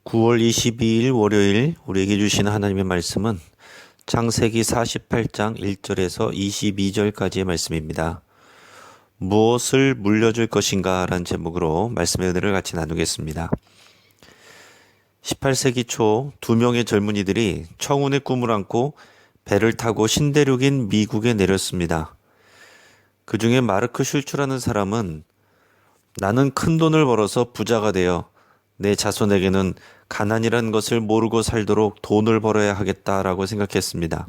9월 22일 월요일 우리에게 주시는 하나님의 말씀은 창세기 48장 1절에서 22절까지의 말씀입니다. 무엇을 물려줄 것인가 라는 제목으로 말씀의 은혜를 같이 나누겠습니다. 18세기 초 두 명의 젊은이들이 청운의 꿈을 안고 배를 타고 신대륙인 미국에 내렸습니다. 그 중에 마르크 슐츠라는 사람은 나는 큰 돈을 벌어서 부자가 되어 내 자손에게는 가난이란 것을 모르고 살도록 돈을 벌어야 하겠다라고 생각했습니다.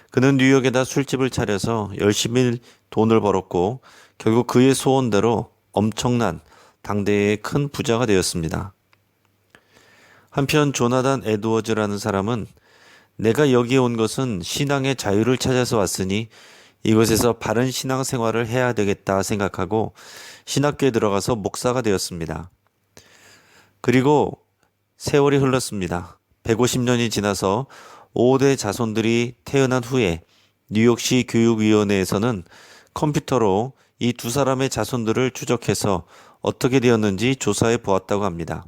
그는 뉴욕에다 술집을 차려서 열심히 돈을 벌었고 결국 그의 소원대로 엄청난 당대의 큰 부자가 되었습니다. 한편 조나단 에드워즈라는 사람은 내가 여기에 온 것은 신앙의 자유를 찾아서 왔으니 이곳에서 바른 신앙 생활을 해야 되겠다 생각하고 신학교에 들어가서 목사가 되었습니다. 그리고 세월이 흘렀습니다. 150년이 지나서 5대 자손들이 태어난 후에 뉴욕시 교육위원회에서는 컴퓨터로 이 두 사람의 자손들을 추적해서 어떻게 되었는지 조사해 보았다고 합니다.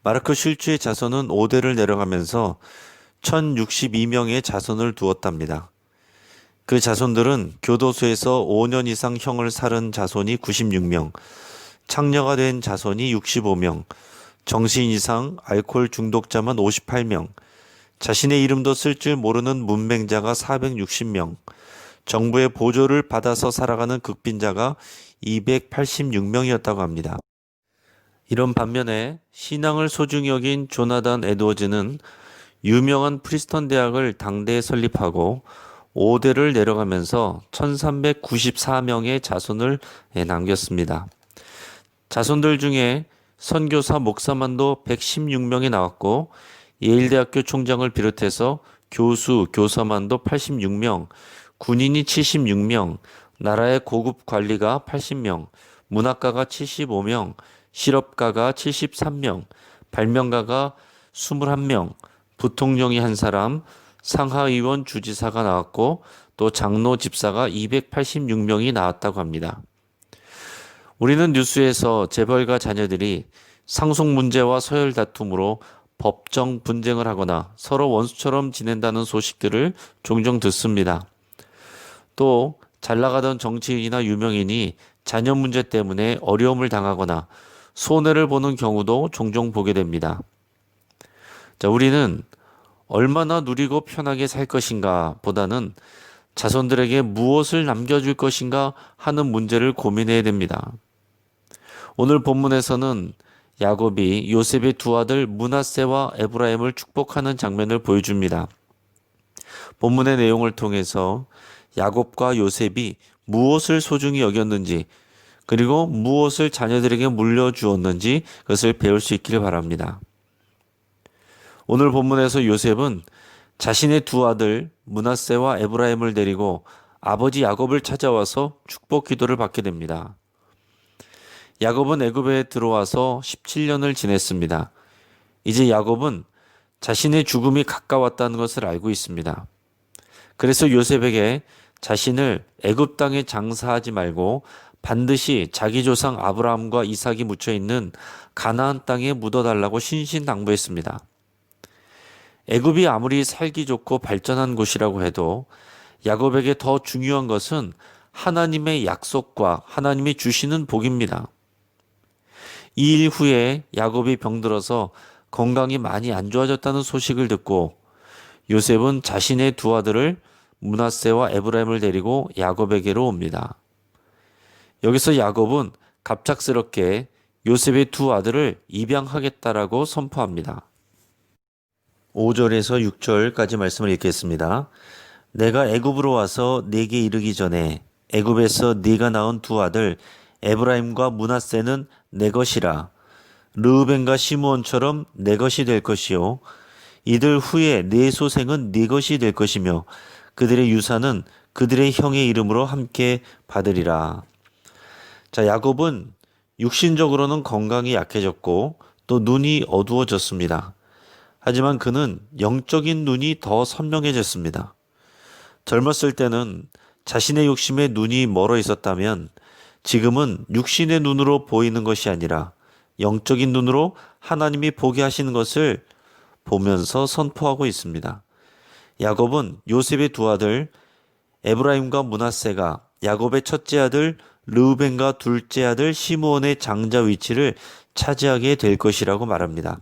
마르크 슐츠의 자손은 5대를 내려가면서 1062명의 자손을 두었답니다. 그 자손들은 교도소에서 5년 이상 형을 살은 자손이 96명, 창녀가 된 자손이 65명, 정신 이상 알코올 중독자만 58명, 자신의 이름도 쓸 줄 모르는 문맹자가 460명, 정부의 보조를 받아서 살아가는 극빈자가 286명이었다고 합니다. 이런 반면에 신앙을 소중히 여긴 조나단 에드워즈는 유명한 프리스턴 대학을 당대에 설립하고 5대를 내려가면서 1394명의 자손을 남겼습니다. 자손들 중에 선교사 목사만도 116명이 나왔고 예일대학교 총장을 비롯해서 교수, 교사만도 86명, 군인이 76명, 나라의 고급 관리가 80명, 문학가가 75명, 실업가가 73명, 발명가가 21명, 부통령이 한 사람, 상하의원 주지사가 나왔고 또 장로 집사가 286명이 나왔다고 합니다. 우리는 뉴스에서 재벌가 자녀들이 상속 문제와 서열 다툼으로 법정 분쟁을 하거나 서로 원수처럼 지낸다는 소식들을 종종 듣습니다. 또 잘 나가던 정치인이나 유명인이 자녀 문제 때문에 어려움을 당하거나 손해를 보는 경우도 종종 보게 됩니다. 우리는 얼마나 누리고 편하게 살 것인가 보다는 자손들에게 무엇을 남겨줄 것인가 하는 문제를 고민해야 됩니다. 오늘 본문에서는 야곱이 요셉의 두 아들 므낫세와 에브라임을 축복하는 장면을 보여줍니다. 본문의 내용을 통해서 야곱과 요셉이 무엇을 소중히 여겼는지 그리고 무엇을 자녀들에게 물려주었는지 그것을 배울 수 있기를 바랍니다. 오늘 본문에서 요셉은 자신의 두 아들 므낫세와 에브라임을 데리고 아버지 야곱을 찾아와서 축복 기도를 받게 됩니다. 야곱은 애굽에 들어와서 17년을 지냈습니다. 이제 야곱은 자신의 죽음이 가까웠다는 것을 알고 있습니다. 그래서 요셉에게 자신을 애굽 땅에 장사하지 말고 반드시 자기 조상 아브라함과 이삭이 묻혀 있는 가나안 땅에 묻어달라고 신신당부했습니다. 애굽이 아무리 살기 좋고 발전한 곳이라고 해도 야곱에게 더 중요한 것은 하나님의 약속과 하나님이 주시는 복입니다. 이 일 후에 야곱이 병들어서 건강이 많이 안 좋아졌다는 소식을 듣고 요셉은 자신의 두 아들을 므낫세와 에브라임을 데리고 야곱에게로 옵니다. 여기서 야곱은 갑작스럽게 요셉의 두 아들을 입양하겠다라고 선포합니다. 5절에서 6절까지 말씀을 읽겠습니다. 내가 애굽으로 와서 네게 이르기 전에 애굽에서 네가 낳은 두 아들 에브라임과 므낫세는 내 것이라. 르우벤과 시므온처럼 내 것이 될 것이요 이들 후에 네 소생은 네 것이 될 것이며 그들의 유산은 그들의 형의 이름으로 함께 받으리라. 야곱은 육신적으로는 건강이 약해졌고 또 눈이 어두워졌습니다. 하지만 그는 영적인 눈이 더 선명해졌습니다. 젊었을 때는 자신의 욕심에 눈이 멀어 있었다면 지금은 육신의 눈으로 보이는 것이 아니라 영적인 눈으로 하나님이 보게 하시는 것을 보면서 선포하고 있습니다. 야곱은 요셉의 두 아들 에브라임과 므낫세가 야곱의 첫째 아들 르우벤과 둘째 아들 시므온의 장자 위치를 차지하게 될 것이라고 말합니다.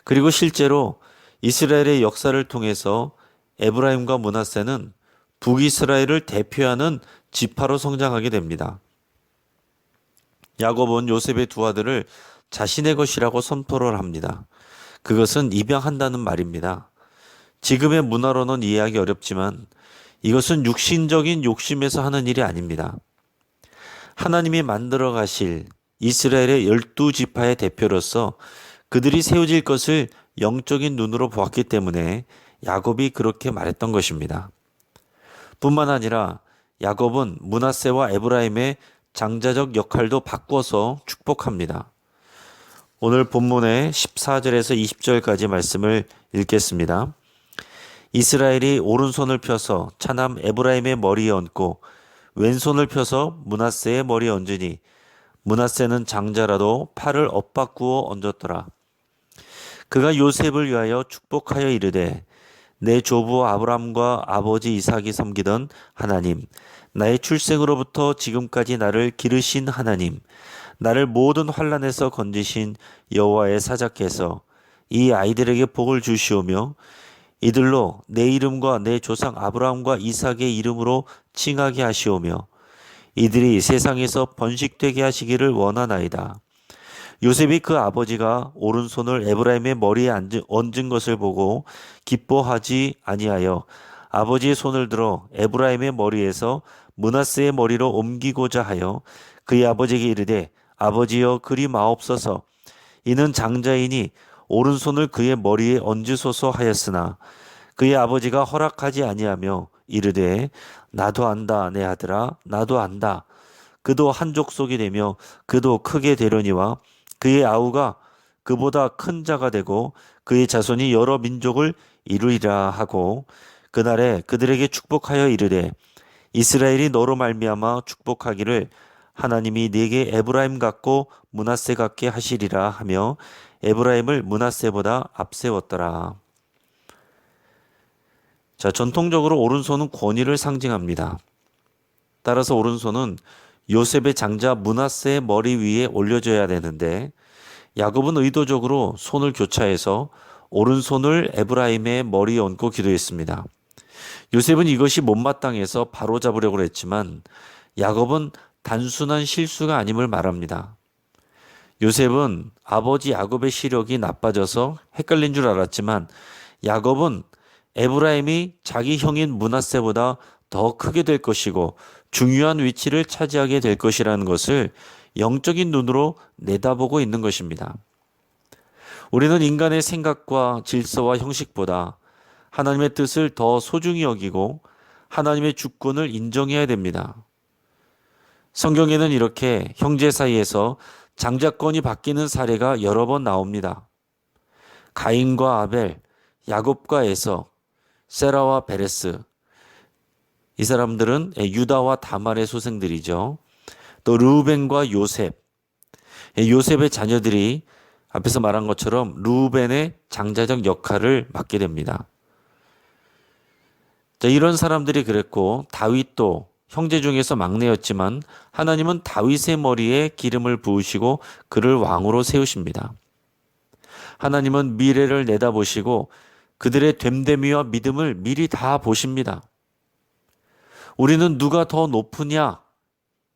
그리고 실제로 이스라엘의 역사를 통해서 에브라임과 므낫세는 북이스라엘을 대표하는 지파로 성장하게 됩니다. 야곱은 요셉의 두 아들을 자신의 것이라고 선포를 합니다. 그것은 입양한다는 말입니다. 지금의 문화로는 이해하기 어렵지만 이것은 육신적인 욕심에서 하는 일이 아닙니다. 하나님이 만들어 가실 이스라엘의 12지파의 대표로서 그들이 세워질 것을 영적인 눈으로 보았기 때문에 야곱이 그렇게 말했던 것입니다. 뿐만 아니라 야곱은 므낫세와 에브라임의 장자적 역할도 바꿔서 축복합니다. 오늘 본문의 14절에서 20절까지 말씀을 읽겠습니다. 이스라엘이 오른손을 펴서 차남 에브라임의 머리에 얹고 왼손을 펴서 므낫세의 머리에 얹으니 므낫세는 장자라도 팔을 엇바꾸어 얹었더라. 그가 요셉을 위하여 축복하여 이르되 내 조부 아브람과 아버지 이삭이 섬기던 하나님, 나의 출생으로부터 지금까지 나를 기르신 하나님, 나를 모든 환난에서 건지신 여호와의 사자께서 이 아이들에게 복을 주시오며 이들로 내 이름과 내 조상 아브라함과 이삭의 이름으로 칭하게 하시오며 이들이 세상에서 번식되게 하시기를 원하나이다. 요셉이 그 아버지가 오른손을 에브라임의 머리에 얹은 것을 보고 기뻐하지 아니하여 아버지의 손을 들어 에브라임의 머리에서 므낫세의 머리로 옮기고자 하여 그의 아버지에게 이르되 아버지여 그리 마옵소서. 이는 장자이니 오른손을 그의 머리에 얹으소서 하였으나 그의 아버지가 허락하지 아니하며 이르되 나도 안다 내 아들아 나도 안다. 그도 한 족속이 되며 그도 크게 되려니와 그의 아우가 그보다 큰 자가 되고 그의 자손이 여러 민족을 이루리라 하고 그날에 그들에게 축복하여 이르되 이스라엘이 너로 말미암아 축복하기를 하나님이 네게 에브라임 같고 므낫세 같게 하시리라 하며 에브라임을 므낫세보다 앞세웠더라. 자, 전통적으로 오른손은 권위를 상징합니다. 따라서 오른손은 요셉의 장자 므낫세의 머리 위에 올려줘야 되는데 야곱은 의도적으로 손을 교차해서 오른손을 에브라임의 머리에 얹고 기도했습니다. 요셉은 이것이 못마땅해서 바로잡으려고 했지만 야곱은 단순한 실수가 아님을 말합니다. 요셉은 아버지 야곱의 시력이 나빠져서 헷갈린 줄 알았지만 야곱은 에브라임이 자기 형인 므낫세보다 더 크게 될 것이고 중요한 위치를 차지하게 될 것이라는 것을 영적인 눈으로 내다보고 있는 것입니다. 우리는 인간의 생각과 질서와 형식보다 하나님의 뜻을 더 소중히 여기고 하나님의 주권을 인정해야 됩니다. 성경에는 이렇게 형제 사이에서 장자권이 바뀌는 사례가 여러 번 나옵니다. 가인과 아벨, 야곱과 에서, 세라와 베레스. 이 사람들은 유다와 다말의 소생들이죠. 또 르우벤과 요셉. 요셉의 자녀들이 앞에서 말한 것처럼 르우벤의 장자적 역할을 맡게 됩니다. 자, 이런 사람들이 그랬고 다윗도 형제 중에서 막내였지만 하나님은 다윗의 머리에 기름을 부으시고 그를 왕으로 세우십니다. 하나님은 미래를 내다보시고 그들의 됨됨이와 믿음을 미리 다 보십니다. 우리는 누가 더 높으냐?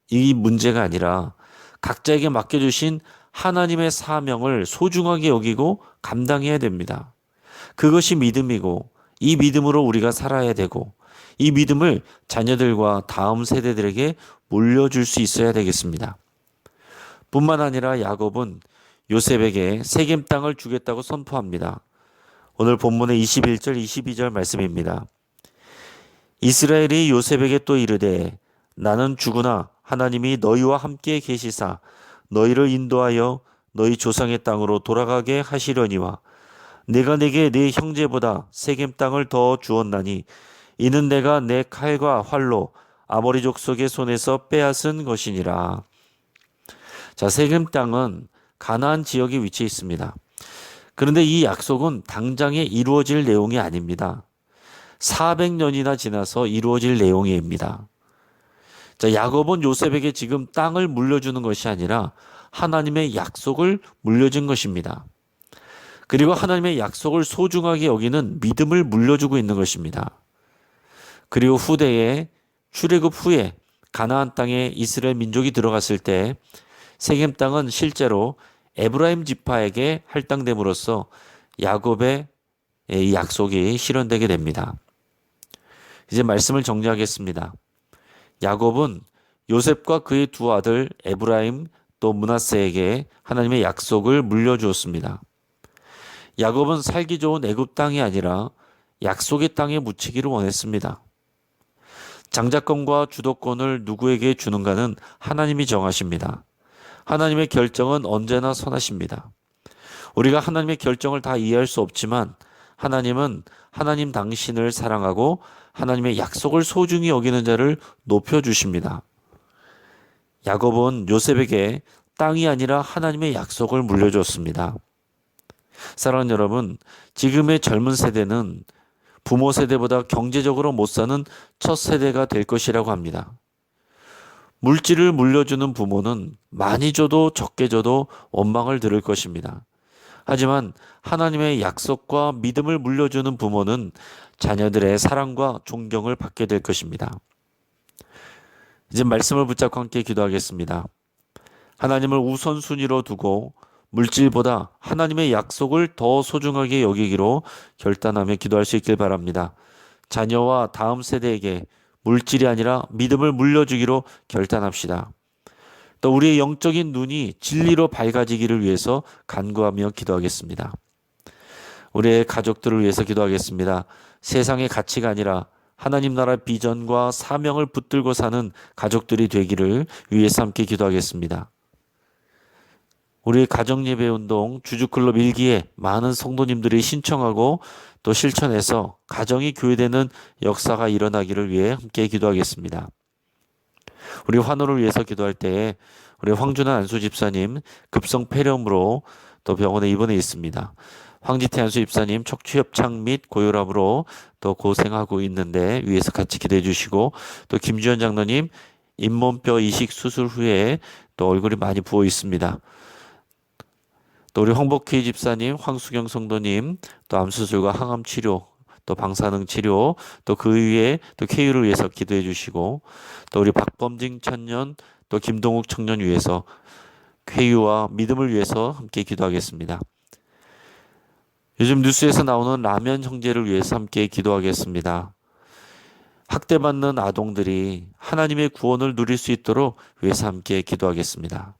이 문제가 아니라 각자에게 맡겨주신 하나님의 사명을 소중하게 여기고 감당해야 됩니다. 그것이 믿음이고 이 믿음으로 우리가 살아야 되고 이 믿음을 자녀들과 다음 세대들에게 물려줄 수 있어야 되겠습니다. 뿐만 아니라 야곱은 요셉에게 세겜 땅을 주겠다고 선포합니다. 오늘 본문의 21절 22절 말씀입니다. 이스라엘이 요셉에게 또 이르되 나는 주구나 하나님이 너희와 함께 계시사 너희를 인도하여 너희 조상의 땅으로 돌아가게 하시려니와 내가 내게 네 형제보다 세겜 땅을 더 주었나니 이는 내가 내 칼과 활로 아모리 족속의 손에서 빼앗은 것이니라. 자, 세겜 땅은 가나안 지역에 위치해 있습니다. 그런데 이 약속은 당장에 이루어질 내용이 아닙니다. 400년이나 지나서 이루어질 내용입니다. 자, 야곱은 요셉에게 지금 땅을 물려주는 것이 아니라 하나님의 약속을 물려준 것입니다. 그리고 하나님의 약속을 소중하게 여기는 믿음을 물려주고 있는 것입니다. 그리고 후대에 출애굽 후에 가나안 땅에 이스라엘 민족이 들어갔을 때 세겜 땅은 실제로 에브라임 지파에게 할당됨으로써 야곱의 이 약속이 실현되게 됩니다. 이제 말씀을 정리하겠습니다. 야곱은 요셉과 그의 두 아들 에브라임 또 므낫세에게 하나님의 약속을 물려주었습니다. 야곱은 살기 좋은 애굽 땅이 아니라 약속의 땅에 묻히기를 원했습니다. 장자권과 주도권을 누구에게 주는가는 하나님이 정하십니다. 하나님의 결정은 언제나 선하십니다. 우리가 하나님의 결정을 다 이해할 수 없지만 하나님은 하나님 당신을 사랑하고 하나님의 약속을 소중히 여기는 자를 높여주십니다. 야곱은 요셉에게 땅이 아니라 하나님의 약속을 물려줬습니다. 사랑하는 여러분, 지금의 젊은 세대는 부모 세대보다 경제적으로 못 사는 첫 세대가 될 것이라고 합니다. 물질을 물려주는 부모는 많이 줘도 적게 줘도 원망을 들을 것입니다. 하지만 하나님의 약속과 믿음을 물려주는 부모는 자녀들의 사랑과 존경을 받게 될 것입니다. 이제 말씀을 붙잡고 함께 기도하겠습니다. 하나님을 우선순위로 두고 물질보다 하나님의 약속을 더 소중하게 여기기로 결단하며 기도할 수 있길 바랍니다. 자녀와 다음 세대에게 물질이 아니라 믿음을 물려주기로 결단합시다. 또 우리의 영적인 눈이 진리로 밝아지기를 위해서 간구하며 기도하겠습니다. 우리의 가족들을 위해서 기도하겠습니다. 세상의 가치가 아니라 하나님 나라 비전과 사명을 붙들고 사는 가족들이 되기를 위해서 함께 기도하겠습니다. 우리 가정예배운동 주주클럽 1기에 많은 성도님들이 신청하고 또 실천해서 가정이 교회되는 역사가 일어나기를 위해 함께 기도하겠습니다. 우리 환우를 위해서 기도할 때에 우리 황준환 안수 집사님 급성 폐렴으로 또 병원에 입원해 있습니다. 황지태 안수 집사님 척추협착 및 고혈압으로 또 고생하고 있는데 위에서 같이 기도해 주시고, 또 김주현 장로님 잇몸뼈 이식 수술 후에 또 얼굴이 많이 부어 있습니다. 또 우리 황복희 집사님, 황수경 성도님 또 암수술과 항암 치료, 또 방사능 치료, 또 그 위에 또 쾌유를 위해서 기도해 주시고, 또 우리 박범진 청년, 또 김동욱 청년 위해서 쾌유와 믿음을 위해서 함께 기도하겠습니다. 요즘 뉴스에서 나오는 라면 형제를 위해서 함께 기도하겠습니다. 학대받는 아동들이 하나님의 구원을 누릴 수 있도록 위해서 함께 기도하겠습니다.